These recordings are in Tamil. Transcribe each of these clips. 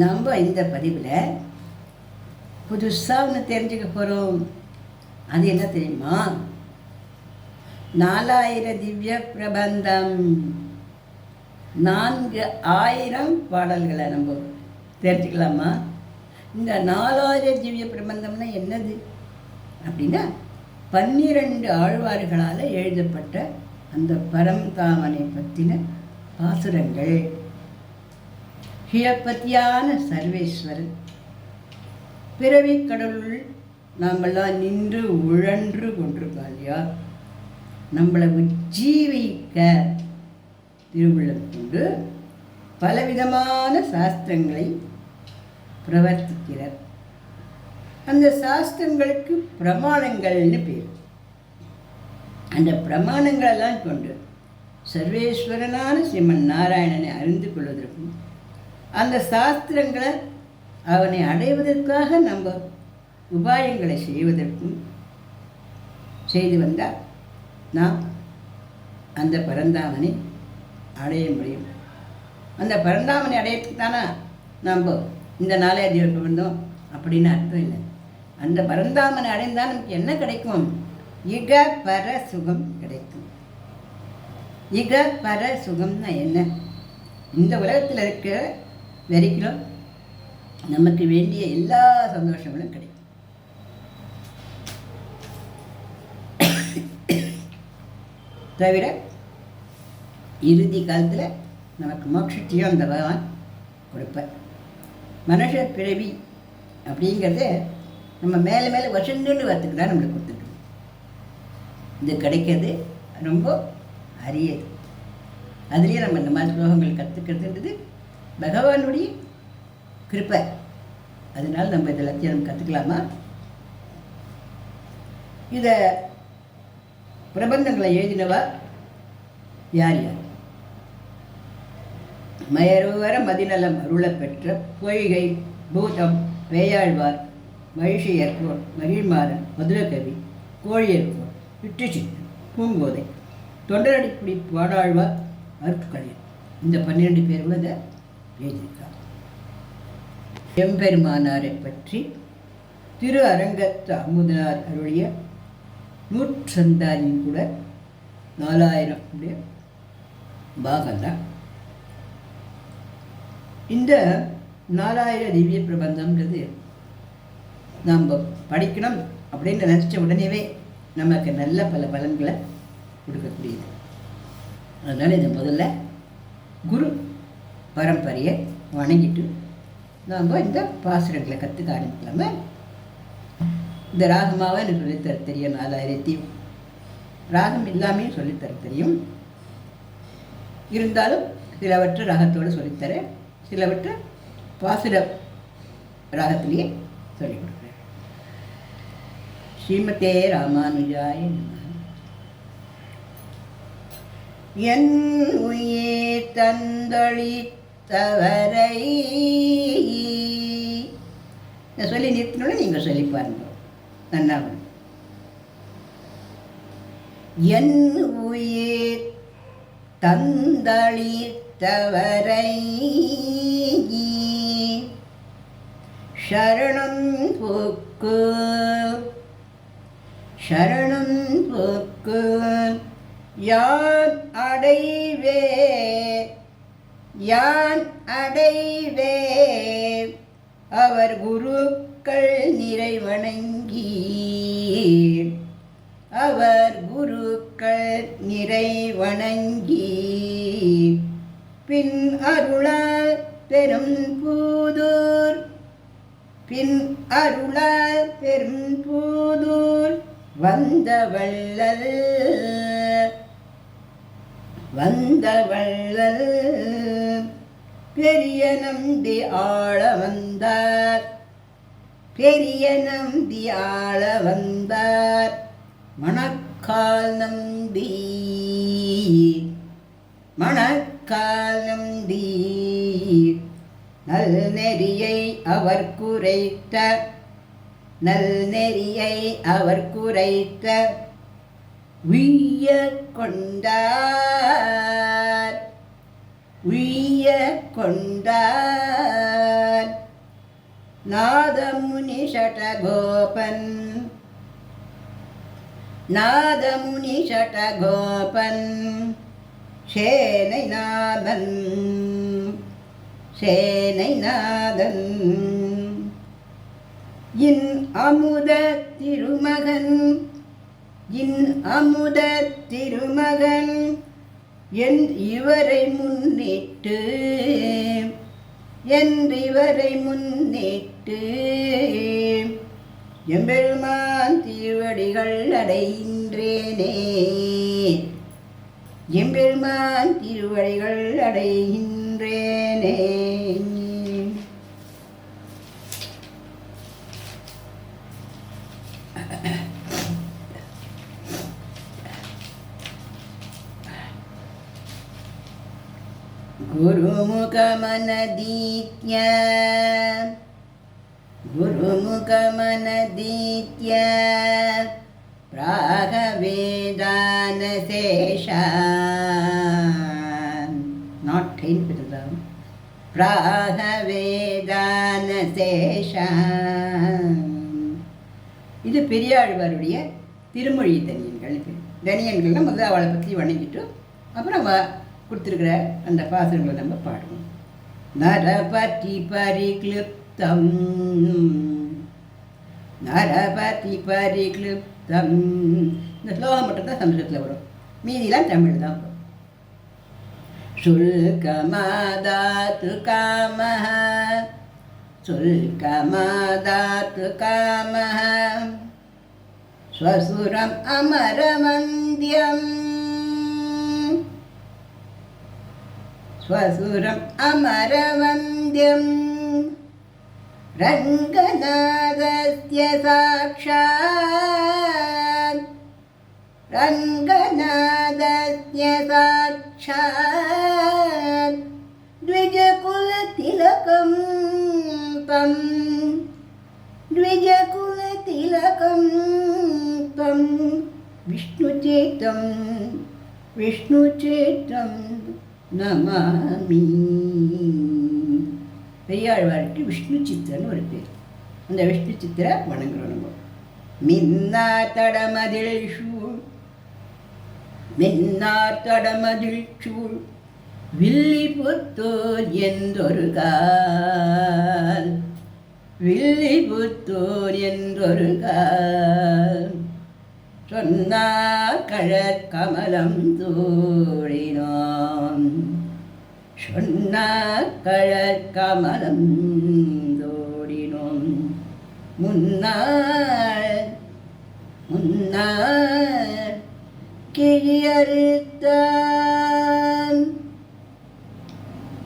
நம்ம இந்த பதிவில் புதுசாக ஒன்று தெரிஞ்சுக்க போகிறோம். அது என்ன தெரியுமா? 4000 திவ்ய பிரபந்தம், 4000 பாடல்களை நம்ம தெரிஞ்சுக்கலாமா? இந்த 4000 திவ்ய பிரபந்தம்னா என்னது அப்படின்னா 12 ஆழ்வார்களால் எழுதப்பட்ட அந்த பரந்தாமனை பற்றின பாசுரங்கள். ஹியப்பத்தியான சர்வேஸ்வரன் பிறவி கடவுள் நாமெல்லாம் நின்று உழன்று கொண்டிருக்கோம் இல்லையா? நம்மளை உஜ்ஜீவிக்க திருவுள்ளம் கொண்டு பலவிதமான சாஸ்திரங்களை பிரவர்த்திக்கிறார். அந்த சாஸ்திரங்களுக்கு பிரமாணங்கள்னு பேர். அந்த பிரமாணங்களெல்லாம் கொண்டு சர்வேஸ்வரனான ஸ்ரீமன் நாராயணனை அறிந்து கொள்வதற்கும் அந்த சாஸ்திரங்களை அவனை அடைவதற்காக நம்ம உபாயங்களை செய்வதற்கும் செய்து வந்தால் நாம் அந்த பரந்தாமனை அடைய முடியும். அந்த பரந்தாமனை அடையிறதுக்கு தானே நம்ம இந்த 4000 திவ்ய பிரபந்தம் அப்படின்னு அர்த்தம் இல்லை. அந்த பரந்தாமனை அடைந்தால் நமக்கு என்ன கிடைக்கும்? இக பர சுகம் கிடைக்கும். இக பர சுகம்னா என்ன? இந்த உலகத்தில் இருக்கிற வரைக்கும் நமக்கு வேண்டிய எல்லா சந்தோஷங்களும் கிடைக்கும். தவிர இறுதி காலத்தில் நமக்கு மோட்சத்தையும் அந்த பகவான் கொடுப்பார். மனுஷ பிறவி அப்படிங்கிறது நம்ம மேலே மேலே வசந்துன்னு வரத்துக்கு தான் நம்மளுக்கு கொடுத்துட்டு இது கிடைக்கிறது ரொம்ப அரியது. அதுலேயே நம்ம இந்த மாதிரி ஸ்லோகங்கள் கற்றுக்கிறதுன்றது பகவானுடைய கிருப்பை. அதனால் நம்ம இதை எல்லாத்தையும் நம்ம கற்றுக்கலாமா? இதை பிரபந்தங்களை எழுதினவா யார் யார்? மயருவர மதிநலம் அருள பெற்ற பொய்கை பூதம் பேயாழ்வார் மகிழ்ச்சியர்கோர் மகிழ்மாறன் மதுரகவி கோழியர்கோர் விட்டுச்சித்தன் பூங்கோதை தொண்டரடிப்புடி பாடாழ்வார் அருட்கலையர். இந்த 12 பேர் கூட இதை எழுதியிருக்காங்க. எம்பெருமானாரை பற்றி திரு அரங்கத்து அமுதனார் அருளிய நூற்றந்தாரின் கூட 4000 பாகம்தான். இந்த 4000 திவ்ய பிரபந்தம்ன்றது நாம் படிக்கணும் அப்படின்னு நினச்ச உடனேவே நமக்கு நல்ல பல பலன்களை கொடுக்கக்கூடியது. அதனால் இது முதல்ல குரு பரம்பரையை வணங்கிட்டு நாம் இந்த பாசுரங்களை கற்றுக்க ஆரம்பிக்கலாமா? இந்த ராகமாவை எனக்கு சொல்லித்தர தெரியும். 4000 ராகம் இல்லாமையும் சொல்லித்தர தெரியும். இருந்தாலும் சிலவற்றை ராகத்தோடு சொல்லித்தரேன், சிலவற்றை பாசுர ராகத்திலேயே சொல்லிக் கொடுக்குறேன். ஸ்ரீமதே ராமானுஜாய நமः. என் உயிர் தந்தளித்தவரை நான் சொல்லி நிறுத்தினோட நீங்கள் சொல்லி பாருங்க. நன்னா என் உயிர் தந்தளித்தவரை சரணம் போக்கு சரணம் போக்கு யான் அடைவே யான் அடைவே அவர் குருக்கள் நிறைவணங்கி அவர் குருக்கள் நிறைவணங்கி பின் அருளால் பெரும் பூதூர் பின் அருளால் பெரும் பூதூர் வந்த வள்ளல் பெரிய நம்பி ஆள வந்தார் பெரிய நம்பி ஆள வந்தார் மணக்கால் நம்பி மணக்கால் நம்பி நல் நெறியை அவர் குறைத்த நல் நெறியை அவர் குறைத்த உய்ய கொண்டார் உய்ய கொண்டார் நாதமுனி ஷடகோபன் நாதமுனி ஷடகோபன் சேனை நாதன் சேனை நாதன் இன் அமுத திருமகன் இன் அமுத திருமகன் என் இவரை முன்னிட்டு என்றிவரை முன்னிட்டு எம்பெருமான் திருவடிகள் அடைகின்றேனே எம்பெருமான் திருவடிகள் அடைகின்றேனே. गुरुमुखमनदीत्य गुरुमुखमनदीत्य प्रागवेदानशेषान् not 10 pidadam प्रागवेदानशेषान्. இது பெரியாழ்வாருடைய திருமொழி தனியன்கள். தனியன்கள்லாம் முதல்ல அவளை பற்றி வணங்கிட்டு அப்புறம் கொடுத்துருக்கிற அந்த பாசுரங்களை நம்ம பாடுவோம். நரபதி பரிக்ளிப்தம் நரபதி பரிக்ளிப்தம். இந்த ஸ்லோகம் மட்டும்தான் சம்ஸ்கிருதத்தில் வரும், மீதிலாம் தமிழ் தான் வரும். சுல்கமாதாத்து காமஹ சுல்கமாதாத்து காமஹ ஸ்வசுரம் அமரமந்தியம் ஸ்வசுரம் அமரவந்தியம் ரங்கநாதஸ்ய சாக்ஷாத் ரங்கநாதஸ்ய சாக்ஷாத் த்விஜகுலதிலகம் தம் த்விஜகுலதிலகம் தம் விஷ்ணுச்சேதம் விஷ்ணுச்சேதம் நமாமி. பெரியாழ்வாருக்கு விஷ்ணு சித்திரன்னு ஒரு பேர். அந்த விஷ்ணு சித்திரை வணங்குறோம் நம்ம. மின்னார் தடமதில் சூழ் மின்னார் தடமதில் சூழ் வில்லிபுத்தூர் என்றொரு கால் வில்லிபுத்தூர் என்றொரு கால் சொன்னார் கழற்கமலம் தோழினோம் சொன்னார் கழற்கமலம் தோழினோம் முன்னாள் முன்னாள் கிழியறுத்தான்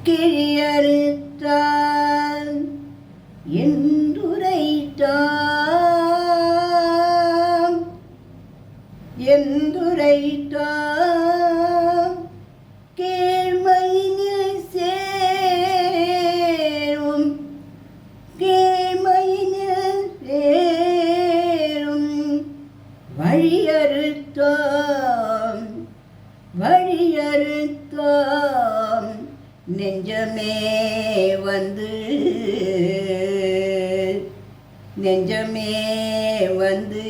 கிழியறுத்தான் என்றுரைத்தான் என்றுரைத்தான் கேள்மையினில் சேரும் கேள்மையினில் சேரும் வழியறுத்தோம் வழியறுத்தோம் நெஞ்சமே வந்து நெஞ்சமே வந்து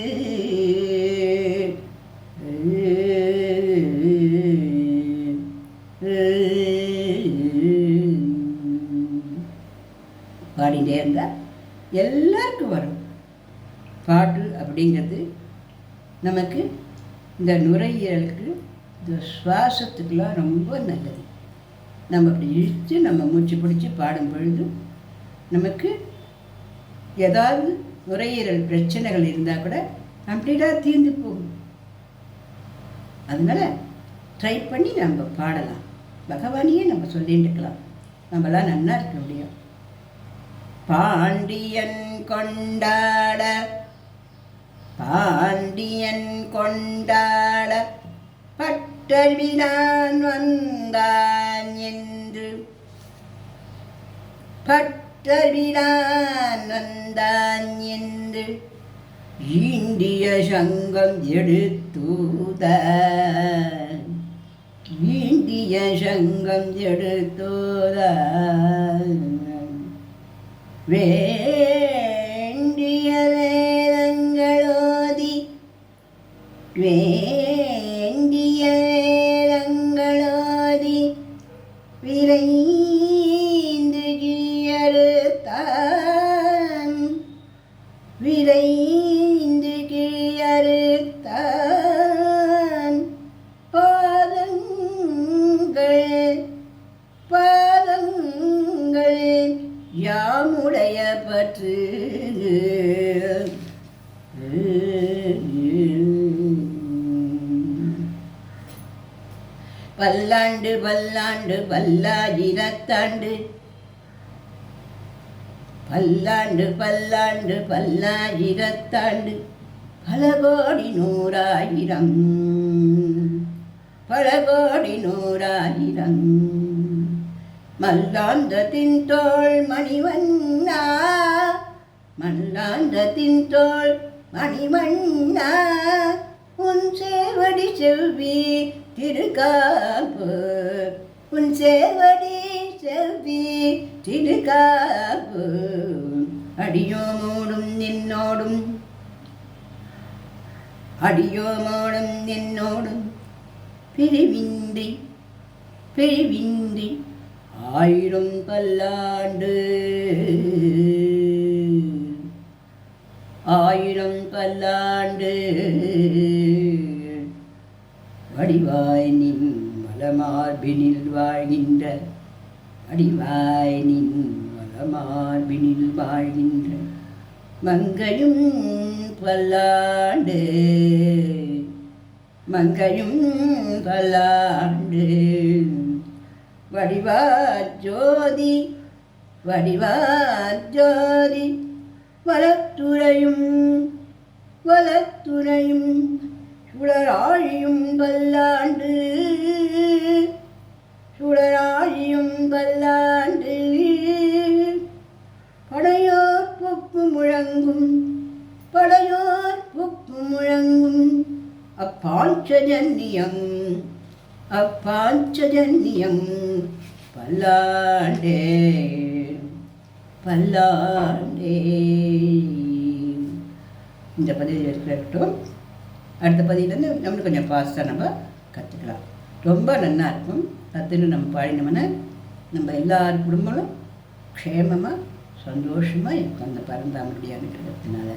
பாடிட்டே இருந்தால் எல்லாருக்கும் வரும். பாட்டு அப்படிங்கிறது நமக்கு இந்த நுரையீரலுக்கு இந்த சுவாசத்துக்கெலாம் ரொம்ப நல்லது. நம்ம அப்படி இழுத்து நம்ம மூச்சு பிடிச்சி பாடும் பொழுது நமக்கு ஏதாவது நுரையீரல் பிரச்சனைகள் இருந்தால் கூட கம்ப்ளீட்டாக தீர்ந்து போகும். அதனால் ட்ரை பண்ணி நம்ம பாடலாம், பகவானையே நம்ம சொல்லிட்டு இருக்கலாம், நம்மளாம் நல்லா இருக்க முடியும். பாண்டியன் கொண்டாட பாண்டியன் கொண்டாட பட்டர்வினான் வந்தான் என்று பட்டர்வினான் வந்தான் என்று ஈண்டிய சங்கம் எடுத்தூத ஈண்டிய சங்கம் எடுத்தூத வே யாமுடைய பற்று பல்லாண்டு பல்லாண்டு பல்லாயிரத்தாண்டு பல்லாண்டு பல்லாண்டு பல்லாயிரத்தாண்டு பல கோடி நூறாயிரம் பல கோடி நூறாயிரம் மல்லாந்தத்தின் தோள் மணிவண்ணா மல்லாந்தத்தின் தோள் மணிவண்ணா உன் சேவடி செவ்வி திருக்காப்பு உன் சேவடி செவ்வி திருக்காப்பு அடியோமோடும் நின்னோடும் அடியோமோடும் நின்னோடும் பிரிவின்றி பிரிவின்றி ஆயிரம் பல்லாண்டு ஆயிரம் பல்லாண்டு வடிவாய் நின் மலமார்பினில் வாழ்கின்ற வடிவாய் நின் மலமார்பினில் வாழ்கின்ற மங்கையும் பல்லாண்டு மங்கையும் பல்லாண்டு வடிவாஜோதி வடிவாஜோதி வலத்துறையும் வலத்துறையும் சுடராழியும் பல்லாண்டு சுடராழியும் பல்லாண்டு படையோர் பொப்பு முழங்கும் படையோர் பொப்பு முழங்கும் அப்பாஞ்சஜன்யம் அப்பாஞ்சஜன்யம் பல்லாண்டே பல்லாண்டே. இந்த பதிவில் இருக்கட்டும். அடுத்த பதிவிலேருந்து நம்மளுக்கு கொஞ்சம் ஃபாஸ்ட்டாக நம்ம கற்றுக்கலாம். ரொம்ப நல்லா இருக்கும். கற்றுன்னு நம்ம பாடினோம்னா நம்ம எல்லார் குடும்பமும் க்ஷேமமாக சந்தோஷமாக இருக்கும். அந்த பரந்தாமனுடைய அனுகிரகத்தினால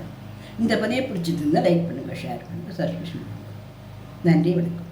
இந்த பதிவை பிடிச்சிட்டு இருந்தால் லைக் பண்ணுங்கள், ஷேர் பண்ணுங்கள், சப்ஸ்கிரிப்ஷன் பண்ணுங்கள். நன்றி, வணக்கம்.